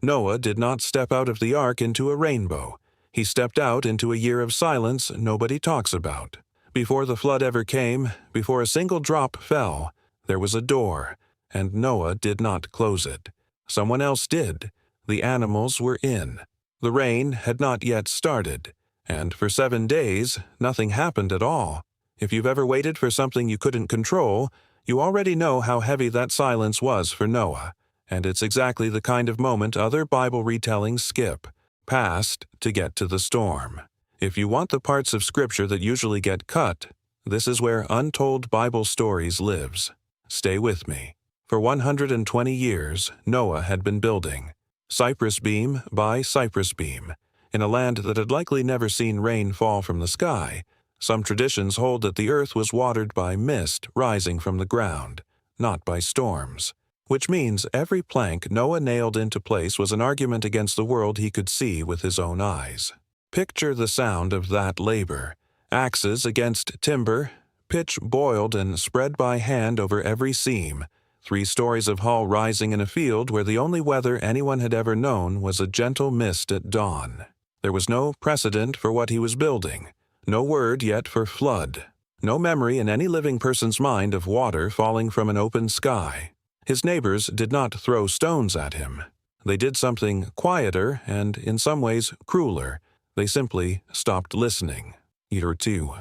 Noah did not step out of the ark into a rainbow. He stepped out into a year of silence nobody talks about. Before the flood ever came, before a single drop fell, there was a door, and Noah did not close it. Someone else did. The animals were in. The rain had not yet started, and for 7 days, nothing happened at all. If you've ever waited for something you couldn't control, you already know how heavy that silence was for Noah, and it's exactly the kind of moment other Bible retellings skip, past to get to the storm. If you want the parts of Scripture that usually get cut, this is where Untold Bible Stories lives. Stay with me. For 120 years, Noah had been building, cypress beam by cypress beam, in a land that had likely never seen rain fall from the sky. Some traditions hold that the earth was watered by mist rising from the ground, not by storms, which means every plank Noah nailed into place was an argument against the world he could see with his own eyes. Picture the sound of that labor. Axes against timber, pitch boiled and spread by hand over every seam, 3 stories of hull rising in a field where the only weather anyone had ever known was a gentle mist at dawn. There was no precedent for what he was building, no word yet for flood, no memory in any living person's mind of water falling from an open sky. His neighbors did not throw stones at him. They did something quieter and, in some ways, crueler. They simply stopped listening. Year 2.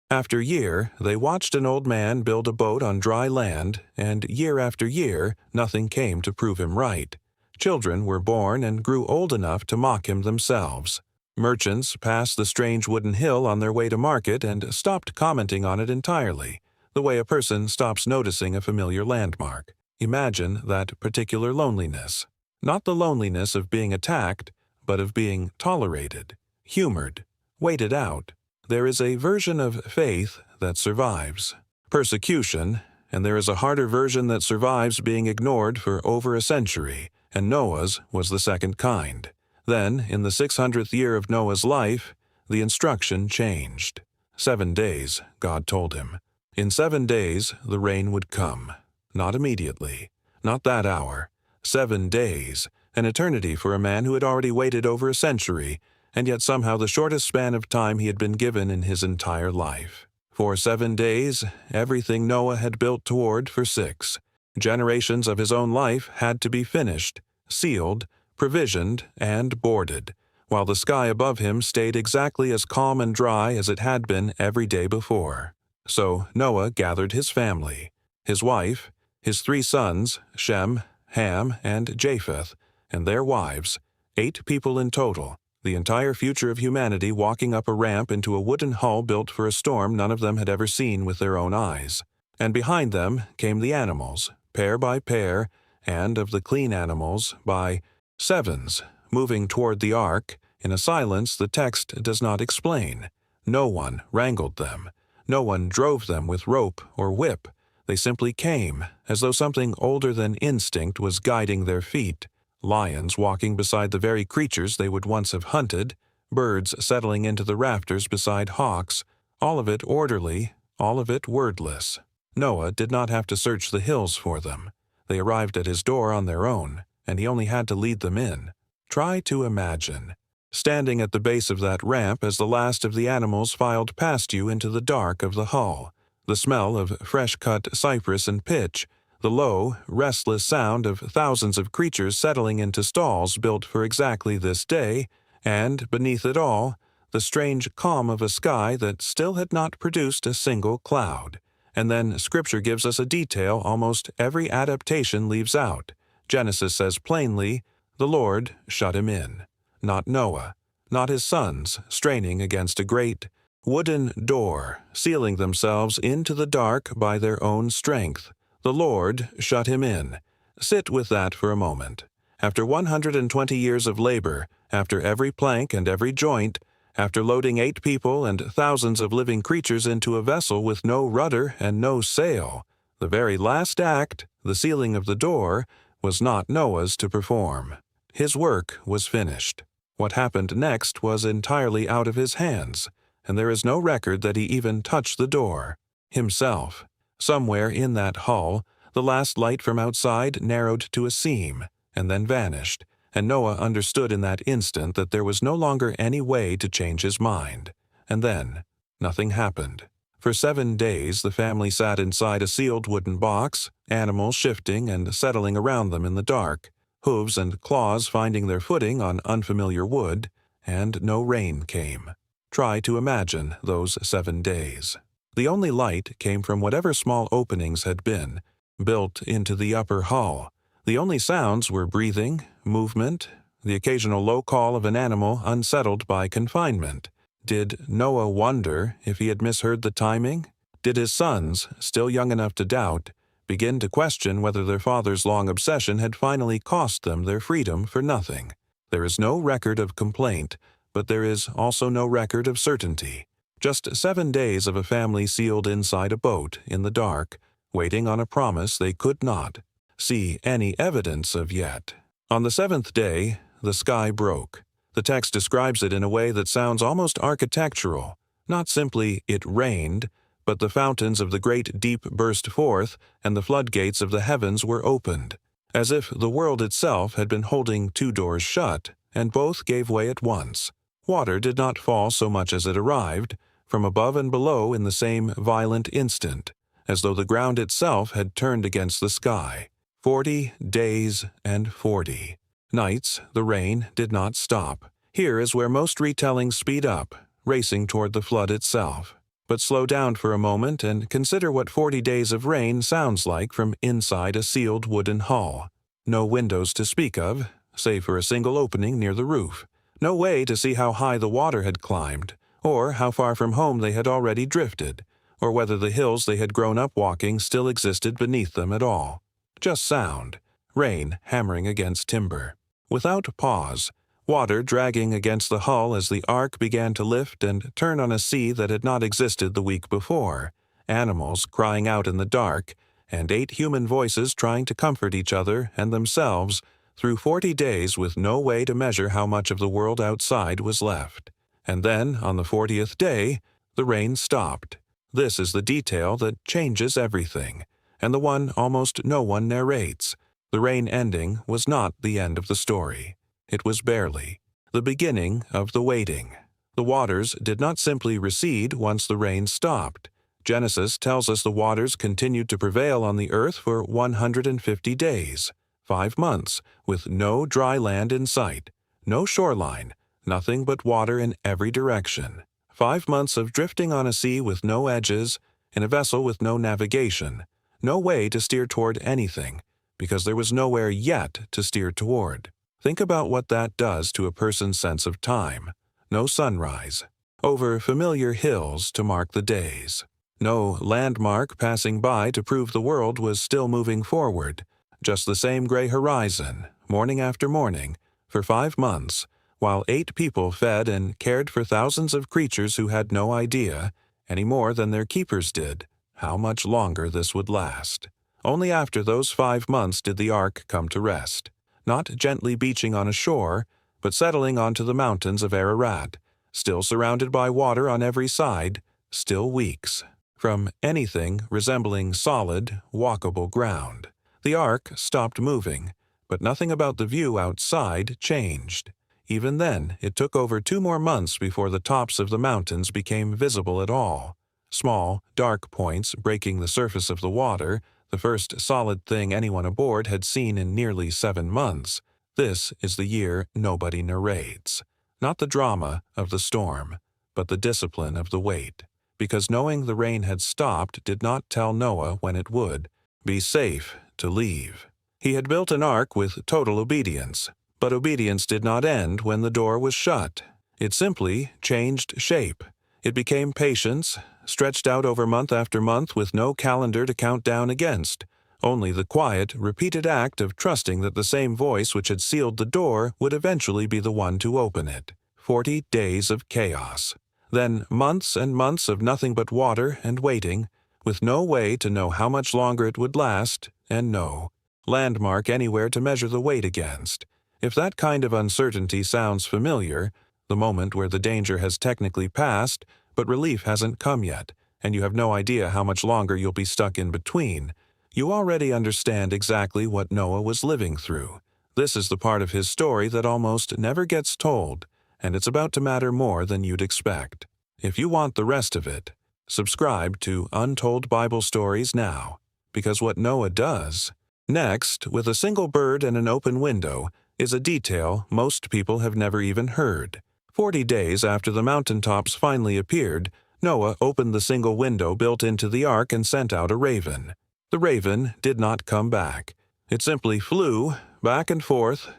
After year, they watched an old man build a boat on dry land, and year after year, nothing came to prove him right. Children were born and grew old enough to mock him themselves. Merchants passed the strange wooden hill on their way to market and stopped commenting on it entirely, the way a person stops noticing a familiar landmark. Imagine that particular loneliness. Not the loneliness of being attacked, but of being tolerated, humored, waited out. There is a version of faith that survives persecution, and there is a harder version that survives being ignored for over a century, and Noah's was the second kind. Then, in the 600th year of Noah's life, the instruction changed. 7 days, God told him. In 7 days, the rain would come. Not immediately. Not that hour. 7 days, an eternity for a man who had already waited over a century, and yet somehow the shortest span of time he had been given in his entire life. For 7 days, everything Noah had built toward for 6. Generations of his own life had to be finished, sealed, provisioned, and boarded, while the sky above him stayed exactly as calm and dry as it had been every day before. So Noah gathered his family, his wife, his 3 sons, Shem, Ham, and Japheth, and their wives, 8 people in total, the entire future of humanity walking up a ramp into a wooden hull built for a storm none of them had ever seen with their own eyes. And behind them came the animals, pair by pair, and of the clean animals, by 7s, moving toward the ark, in a silence the text does not explain. No one wrangled them. No one drove them with rope or whip. They simply came, as though something older than instinct was guiding their feet. Lions walking beside the very creatures they would once have hunted, birds settling into the rafters beside hawks, all of it orderly, all of it wordless. Noah did not have to search the hills for them. They arrived at his door on their own, and he only had to lead them in. Try to imagine, standing at the base of that ramp as the last of the animals filed past you into the dark of the hull, the smell of fresh-cut cypress and pitch, the low, restless sound of thousands of creatures settling into stalls built for exactly this day, and, beneath it all, the strange calm of a sky that still had not produced a single cloud. And then Scripture gives us a detail almost every adaptation leaves out. Genesis says plainly, the Lord shut him in. Not Noah, not his sons, straining against a great wooden door, sealing themselves into the dark by their own strength. The Lord shut him in. Sit with that for a moment. After 120 years of labor, after every plank and every joint, after loading 8 people and thousands of living creatures into a vessel with no rudder and no sail, the very last act, the sealing of the door, was not Noah's to perform. His work was finished. What happened next was entirely out of his hands, and there is no record that he even touched the door himself. Somewhere in that hull, the last light from outside narrowed to a seam, and then vanished, and Noah understood in that instant that there was no longer any way to change his mind. And then, nothing happened. For 7 days the family sat inside a sealed wooden box, animals shifting and settling around them in the dark, hooves and claws finding their footing on unfamiliar wood, and no rain came. Try to imagine those 7 days. The only light came from whatever small openings had been built into the upper hull. The only sounds were breathing, movement, the occasional low call of an animal unsettled by confinement. Did Noah wonder if he had misheard the timing? Did his sons, still young enough to doubt, begin to question whether their father's long obsession had finally cost them their freedom for nothing? There is no record of complaint, but there is also no record of certainty. Just 7 days of a family sealed inside a boat in the dark, waiting on a promise they could not see any evidence of yet. On the 7th day, the sky broke. The text describes it in a way that sounds almost architectural. Not simply "it rained," but the fountains of the great deep burst forth, and the floodgates of the heavens were opened, as if the world itself had been holding 2 doors shut, and both gave way at once. Water did not fall so much as it arrived, from above and below in the same violent instant, as though the ground itself had turned against the sky. 40 days and 40 nights the rain did not stop. Here is where most retellings speed up, racing toward the flood itself. But slow down for a moment and consider what 40 days of rain sounds like from inside a sealed wooden hull. No windows to speak of, save for a single opening near the roof. No way to see how high the water had climbed, or how far from home they had already drifted, or whether the hills they had grown up walking still existed beneath them at all. Just sound, rain hammering against timber. Without pause, water dragging against the hull as the ark began to lift and turn on a sea that had not existed the week before, animals crying out in the dark, and 8 human voices trying to comfort each other and themselves through 40 days with no way to measure how much of the world outside was left. And then, on the 40th day, the rain stopped. This is the detail that changes everything, and the one almost no one narrates. The rain ending was not the end of the story. It was barely the beginning of the waiting. The waters did not simply recede once the rain stopped. Genesis tells us the waters continued to prevail on the earth for 150 days, 5 months, with no dry land in sight, no shoreline, nothing but water in every direction. 5 months of drifting on a sea with no edges, in a vessel with no navigation, no way to steer toward anything, because there was nowhere yet to steer toward. Think about what that does to a person's sense of time. No sunrise. Over familiar hills to mark the days. No landmark passing by to prove the world was still moving forward. Just the same gray horizon, morning after morning, for 5 months, while 8 people fed and cared for thousands of creatures who had no idea, any more than their keepers did, how much longer this would last. Only after those 5 months did the ark come to rest, not gently beaching on a shore, but settling onto the mountains of Ararat, still surrounded by water on every side, still weeks from anything resembling solid, walkable ground. The ark stopped moving, but nothing about the view outside changed. Even then, it took over 2 more months before the tops of the mountains became visible at all. Small, dark points breaking the surface of the water, the first solid thing anyone aboard had seen in nearly 7 months. This is the year nobody narrates. Not the drama of the storm, but the discipline of the wait. Because knowing the rain had stopped did not tell Noah when it would be safe to leave. He had built an ark with total obedience, but obedience did not end when the door was shut. It simply changed shape. It became patience, stretched out over month after month with no calendar to count down against, only the quiet, repeated act of trusting that the same voice which had sealed the door would eventually be the one to open it. 40 days of chaos. Then months and months of nothing but water and waiting, with no way to know how much longer it would last, and no landmark anywhere to measure the weight against. If that kind of uncertainty sounds familiar, the moment where the danger has technically passed, but relief hasn't come yet, and you have no idea how much longer you'll be stuck in between, you already understand exactly what Noah was living through. This is the part of his story that almost never gets told, and it's about to matter more than you'd expect. If you want the rest of it, subscribe to Untold Bible Stories now, because what Noah does. Next, with a single bird and an open window, is a detail most people have never even heard. 40 days after the mountaintops finally appeared, Noah opened the single window built into the ark and sent out a raven. The raven did not come back. It simply flew back and forth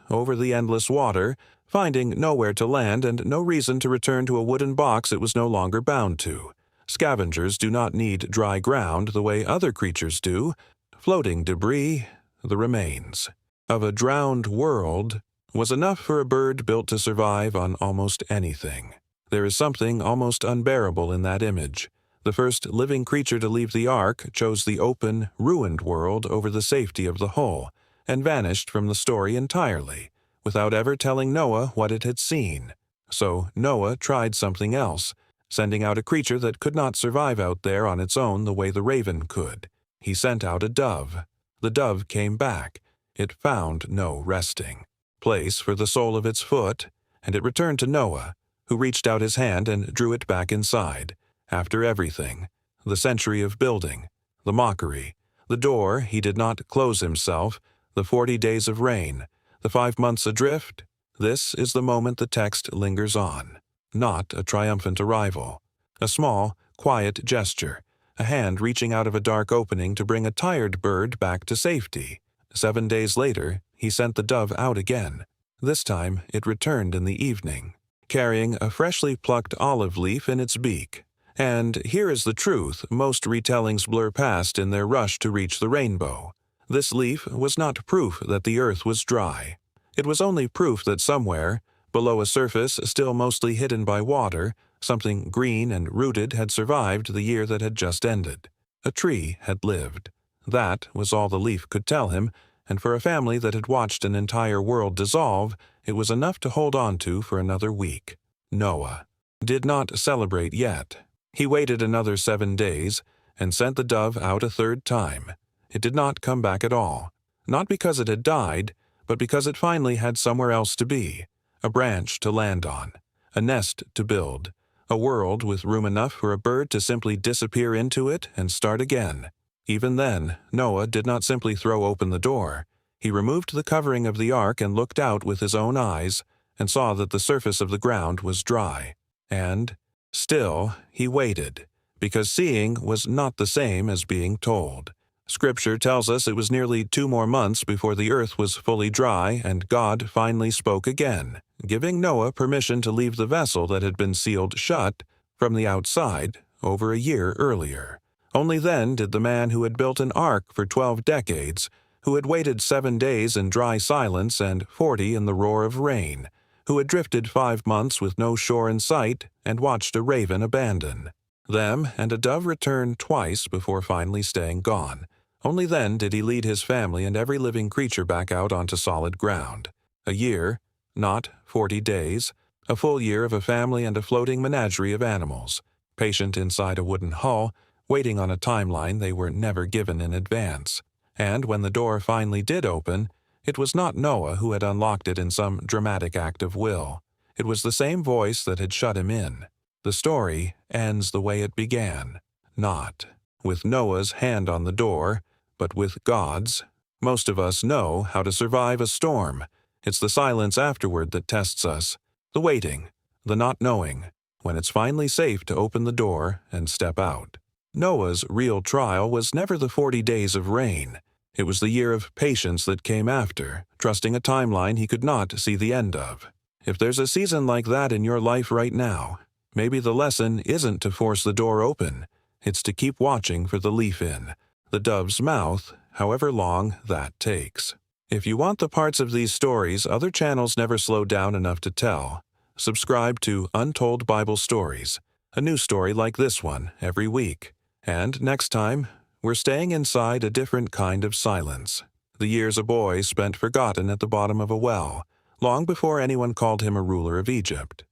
over the endless water, finding nowhere to land and no reason to return to a wooden box it was no longer bound to. Scavengers do not need dry ground the way other creatures do. Floating debris, the remains of a drowned world, was enough for a bird built to survive on almost anything. There is something almost unbearable in that image. The first living creature to leave the ark chose the open, ruined world over the safety of the hull, and vanished from the story entirely, without ever telling Noah what it had seen. So Noah tried something else, sending out a creature that could not survive out there on its own the way the raven could. He sent out a dove. The dove came back. It found no resting place for the sole of its foot, and it returned to Noah, who reached out his hand and drew it back inside. After everything, the century of building, the mockery, the door he did not close himself, the 40 days of rain, the 5 months adrift, this is the moment the text lingers on. Not a triumphant arrival. A small, quiet gesture, a hand reaching out of a dark opening to bring a tired bird back to safety. 7 days later, he sent the dove out again. This time, it returned in the evening, carrying a freshly plucked olive leaf in its beak. And here is the truth most retellings blur past in their rush to reach the rainbow. This leaf was not proof that the earth was dry. It was only proof that somewhere, below a surface still mostly hidden by water, something green and rooted had survived the year that had just ended. A tree had lived. That was all the leaf could tell him, and for a family that had watched an entire world dissolve, it was enough to hold on to for another week. Noah did not celebrate yet. He waited another 7 days and sent the dove out a third time. It did not come back at all, not because it had died, but because it finally had somewhere else to be, a branch to land on, a nest to build, a world with room enough for a bird to simply disappear into it and start again. Even then, Noah did not simply throw open the door. He removed the covering of the ark and looked out with his own eyes and saw that the surface of the ground was dry. And still, he waited, because seeing was not the same as being told. Scripture tells us it was nearly 2 more months before the earth was fully dry and God finally spoke again, giving Noah permission to leave the vessel that had been sealed shut from the outside over a year earlier. Only then did the man who had built an ark for 12 decades, who had waited 7 days in dry silence and 40 in the roar of rain, who had drifted 5 months with no shore in sight and watched a raven abandon them and a dove return twice before finally staying gone. Only then did he lead his family and every living creature back out onto solid ground. A year, not 40 days, a full year of a family and a floating menagerie of animals, patient inside a wooden hull, waiting on a timeline they were never given in advance. And when the door finally did open, it was not Noah who had unlocked it in some dramatic act of will. It was the same voice that had shut him in. The story ends the way it began, not with Noah's hand on the door, but with God's. Most of us know how to survive a storm. It's the silence afterward that tests us, the waiting, the not knowing, when it's finally safe to open the door and step out. Noah's real trial was never the 40 days of rain. It was the year of patience that came after, trusting a timeline he could not see the end of. If there's a season like that in your life right now, maybe the lesson isn't to force the door open. It's to keep watching for the leaf in the dove's mouth, however long that takes. If you want the parts of these stories other channels never slow down enough to tell, subscribe to Untold Bible Stories, a new story like this one every week. And next time, we're staying inside a different kind of silence. The years a boy spent forgotten at the bottom of a well, long before anyone called him a ruler of Egypt.